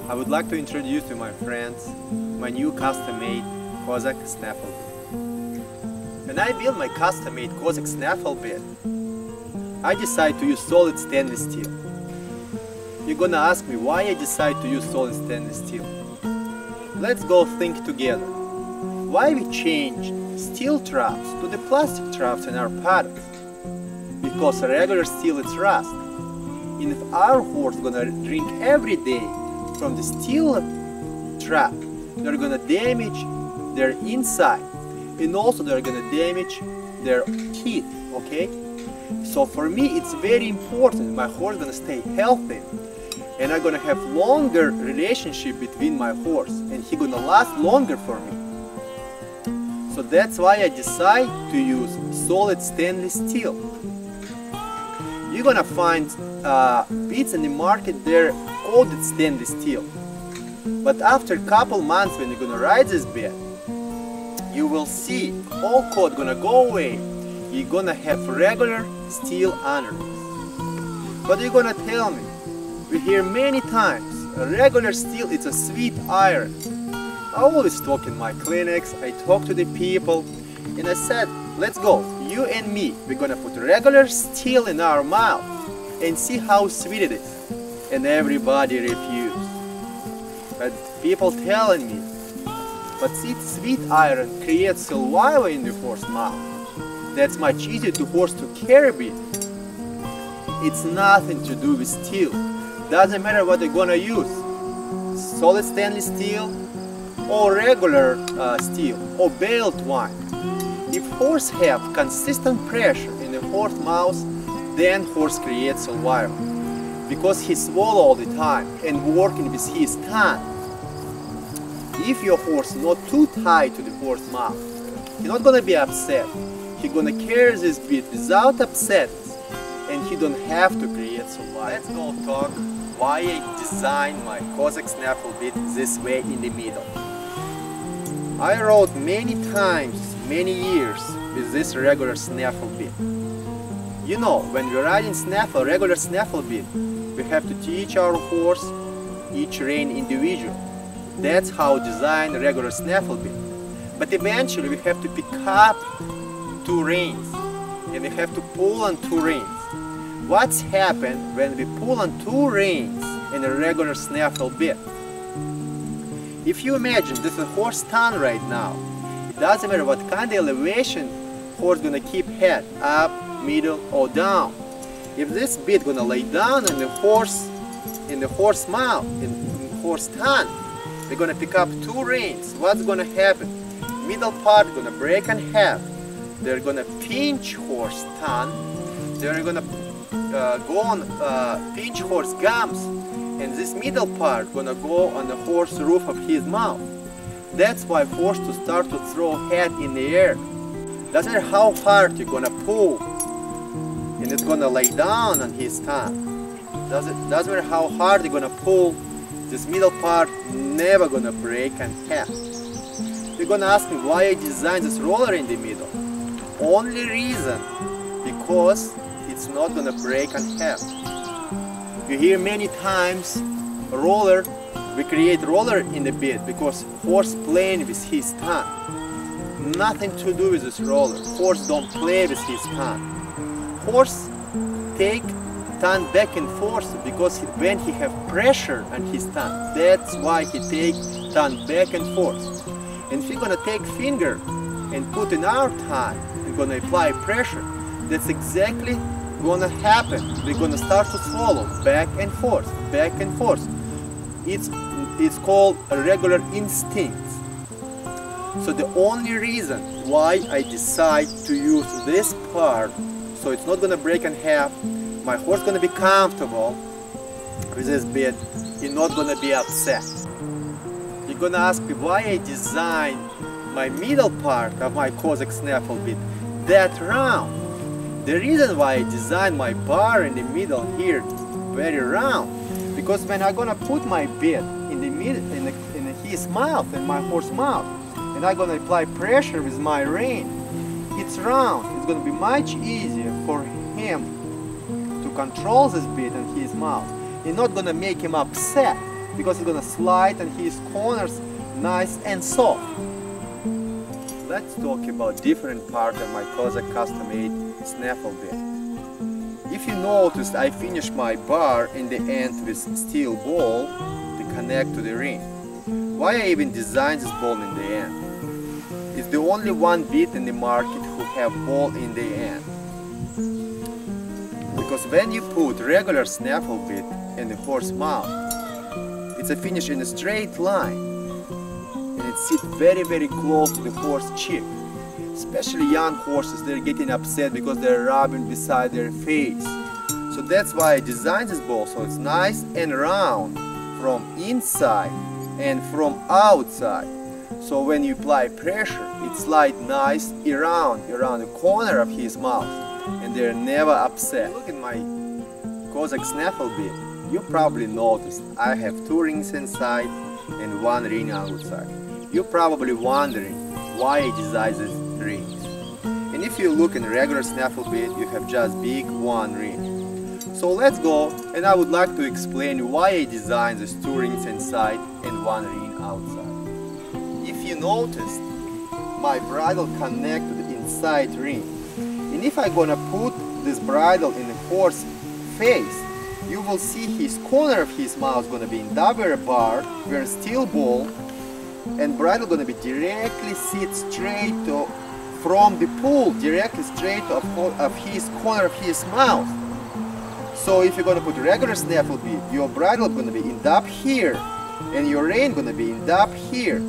I would like to introduce to my friends my new custom-made Kozak Snaffle Bit. When I built my custom-made Kozak Snaffle Bit, I decided to use solid stainless steel. You're gonna ask me why I decided to use solid stainless steel. Let's go think together. Why we changed steel traps to the plastic traps in our paddocks? Because regular steel is rust. And if our horse gonna drink every day from the steel trap, they're gonna damage their inside, and also they're gonna damage their teeth, okay? So for me it's very important my horse gonna stay healthy, and I'm gonna have longer relationship between my horse, and he gonna last longer for me. So that's why I decide to use solid stainless steel. You're gonna find bits in the market, they're coated stainless steel. But after a couple months when you're gonna ride this bit, you will see all coat gonna go away. You're gonna have regular steel underneath. But you're gonna tell me, we hear many times, regular steel it's a sweet iron. I always talk in my clinics, I talk to the people, and I said, let's go, you and me, we're gonna put regular steel in our mouth and see how sweet it is. And everybody refused. But people telling me, but see, sweet iron creates saliva in the horse mouth. That's much easier to horse to carry. It's nothing to do with steel. Doesn't matter what they're gonna use. Solid stainless steel or regular steel or baled one. If horse have consistent pressure in the horse mouth, then horse creates saliva. Because he swallow all the time and working with his tongue. If your horse not too tight to the horse mouth, he's not gonna be upset. He's gonna carry this bit without upset, and he don't have to create saliva. Let's go talk why I designed my Kozak Snaffle Bit this way in the middle. I rode many times, many years with this regular snaffle bit. You know, when we're riding snaffle, regular snaffle bit, we have to teach our horse each rein individual. That's how design regular snaffle bit. But eventually we have to pick up two reins, and we have to pull on two reins. What's happened when we pull on two reins in a regular snaffle bit? If you imagine this is a horse tongue right now, it doesn't matter what kind of elevation horse gonna keep head, up, middle or down. If this bit gonna lay down in the horse mouth, in horse tongue, they're gonna pick up two reins. What's gonna happen? Middle part gonna break in half. They're gonna pinch horse tongue. They're gonna go on pinch horse gums, and this middle part gonna go on the horse roof of his mouth. That's why horse to start to throw head in the air. Doesn't matter how hard you're gonna pull, and it's gonna lay down on his tongue. Doesn't matter how hard you're gonna pull, this middle part never gonna break in half. You're gonna ask me why I designed this roller in the middle. Only reason, because it's not gonna break in half. You hear many times roller, we create roller in the bit because horse playing with his tongue. Nothing to do with this roller. Horse don't play with his tongue. Horse take tongue back and forth because when he have pressure on his tongue, that's why he take tongue back and forth. And if you're gonna take finger and put in our tongue and gonna apply pressure, that's exactly gonna happen. We're gonna start to swallow back and forth, back and forth. It's called a regular instinct. So the only reason why I decide to use this part, so it's not gonna break in half, my horse gonna be comfortable with this bit, he's not gonna be upset. You're gonna ask me why I designed my middle part of my Kozak Snaffle Bit that round. The reason why I designed my bar in the middle here very round, because when I'm gonna put my bit in the middle, in his mouth, in my horse mouth, and I'm gonna apply pressure with my rein, it's round. It's gonna be much easier for him to control this bit in his mouth. You're not gonna make him upset. because it's gonna slide and his corners nice and soft. Let's talk about different part of my Kozak custom-made snaffle bit. If you noticed, I finished my bar in the end with steel ball to connect to the ring. Why I even designed this ball in the end? It's the only one bit in the market who have ball in the end. Because when you put regular snaffle bit in the horse mouth, it's a finish in a straight line, and it sits very close to the horse cheek. Especially young horses, they're getting upset because they're rubbing beside their face. So that's why I designed this ball so it's nice and round from inside and from outside. So when you apply pressure, it slides nice around the corner of his mouth, and they're never upset. Look at my Kozak snaffle bit. You probably noticed I have 2 rings inside and 1 ring outside. You're probably wondering why I designed these rings. And if you look in regular snaffle bit, you have just big 1 ring. So let's go, and I would like to explain why I designed these 2 rings inside and 1 ring outside. If you noticed, my bridle connect to the inside ring. And if I'm gonna put this bridle in the horse face, you will see his corner of his mouth gonna be in double bar, where steel ball and bridle gonna be directly sit straight from the pool, directly straight of his corner of his mouth. So if you're gonna put regular snaffle bit, your bridle gonna be end up here, and your rein gonna be end up here.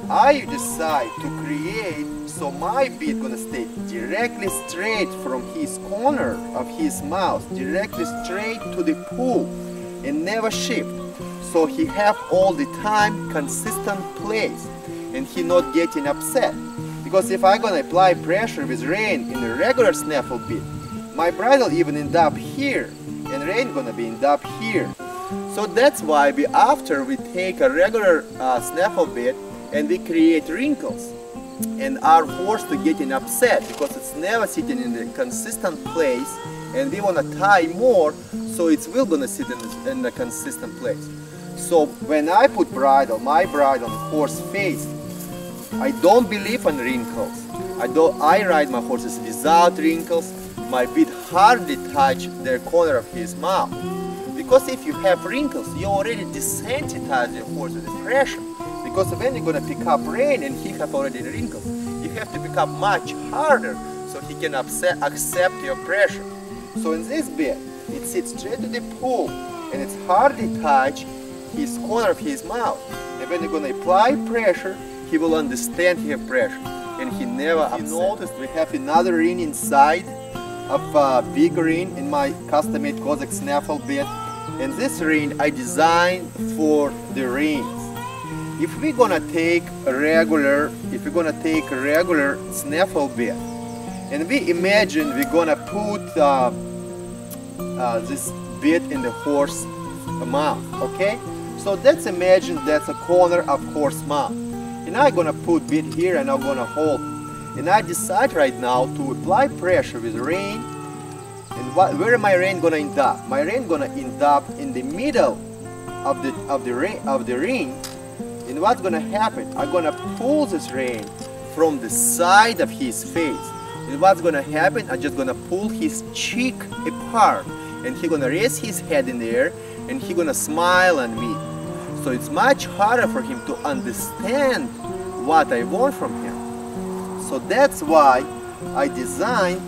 I decide to create so my bit gonna stay directly straight from his corner of his mouth, directly straight to the pool, and never shift. So he have all the time consistent place, and he not getting upset. Because if I'm gonna apply pressure with rein in a regular snaffle bit, my bridle even end up here, and rein gonna be end up here. So that's why after we take a regular snaffle bit and we create wrinkles, and our horse to getting upset because it's never sitting in the consistent place, and we wanna tie more so it's will gonna sit in the consistent place. So when I put my bridle on the horse face, I don't believe in wrinkles. I ride my horses without wrinkles. My bit hardly touch the corner of his mouth. Because if you have wrinkles, you already desensitize your horse with the pressure. Because when you're gonna pick up rein and he have already wrinkles, you have to pick up much harder so he can accept your pressure. So in this bit, it sits straight to the pool, and it's hardly touch his corner of his mouth. And when you're gonna apply pressure, he will understand he have pressure, and he never upset. You noticed we have another ring inside of a big ring in my custom-made Kozak snaffle bit, and this ring I designed for the rings. If we're gonna take a regular snaffle bit, and we imagine we're gonna put this bit in the horse mouth, okay? So let's imagine that's a corner of horse mouth. And I'm gonna put bit here and I'm gonna hold. And I decide right now to apply pressure with rein. And where my rein gonna end up? My rein gonna end up in the middle of the ring. And what's gonna happen? I'm gonna pull this rein from the side of his face. And what's gonna happen? I'm just gonna pull his cheek apart, and he's gonna raise his head in the air, and he's gonna smile at me. So it's much harder for him to understand what I want from him. So that's why I designed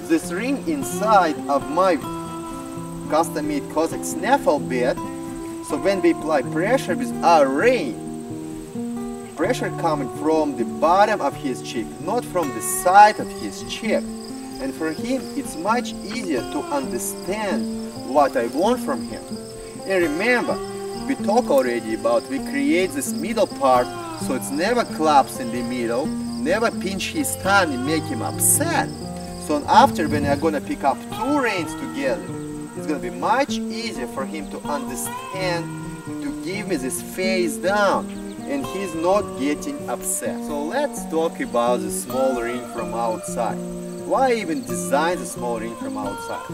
this ring inside of my custom-made Kozak snaffle bit. So when we apply pressure with our rein, pressure coming from the bottom of his cheek, not from the side of his cheek. And for him, it's much easier to understand what I want from him. And remember, we talked already about we create this middle part so it's never collapse in the middle, never pinch his tongue and make him upset. So after when I'm gonna pick up 2 reins together, it's gonna be much easier for him to understand, to give me this face down, and he's not getting upset. So let's talk about the small ring from outside. Why even design the small ring from outside?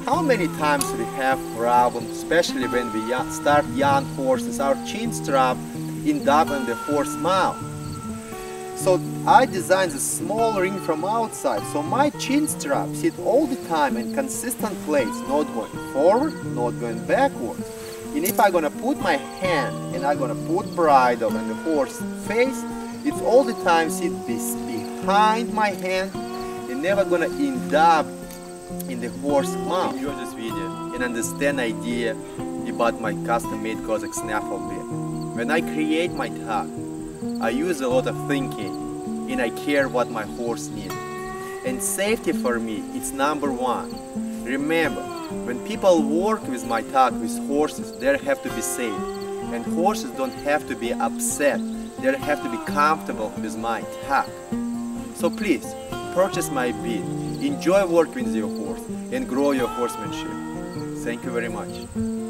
How many times we have problems, especially when we start young horses, our chin strap end up in the horse mouth. So I designed a small ring from outside, so my chin strap sit all the time in consistent place, not going forward, not going backwards. And if I'm gonna put my hand and I'm gonna put bridle in the horse face, it's all the time sit behind my hand and never gonna end up in the horse mouth. Enjoy this video and understand idea about my custom-made Kozak Snaffle Bit. When I create my tack, I use a lot of thinking and I care what my horse needs. And safety for me, it's number one. Remember, when people work with my tack with horses, they have to be safe. And horses don't have to be upset. They have to be comfortable with my tack. So please, purchase my bit, enjoy working with your horse, and grow your horsemanship. Thank you very much.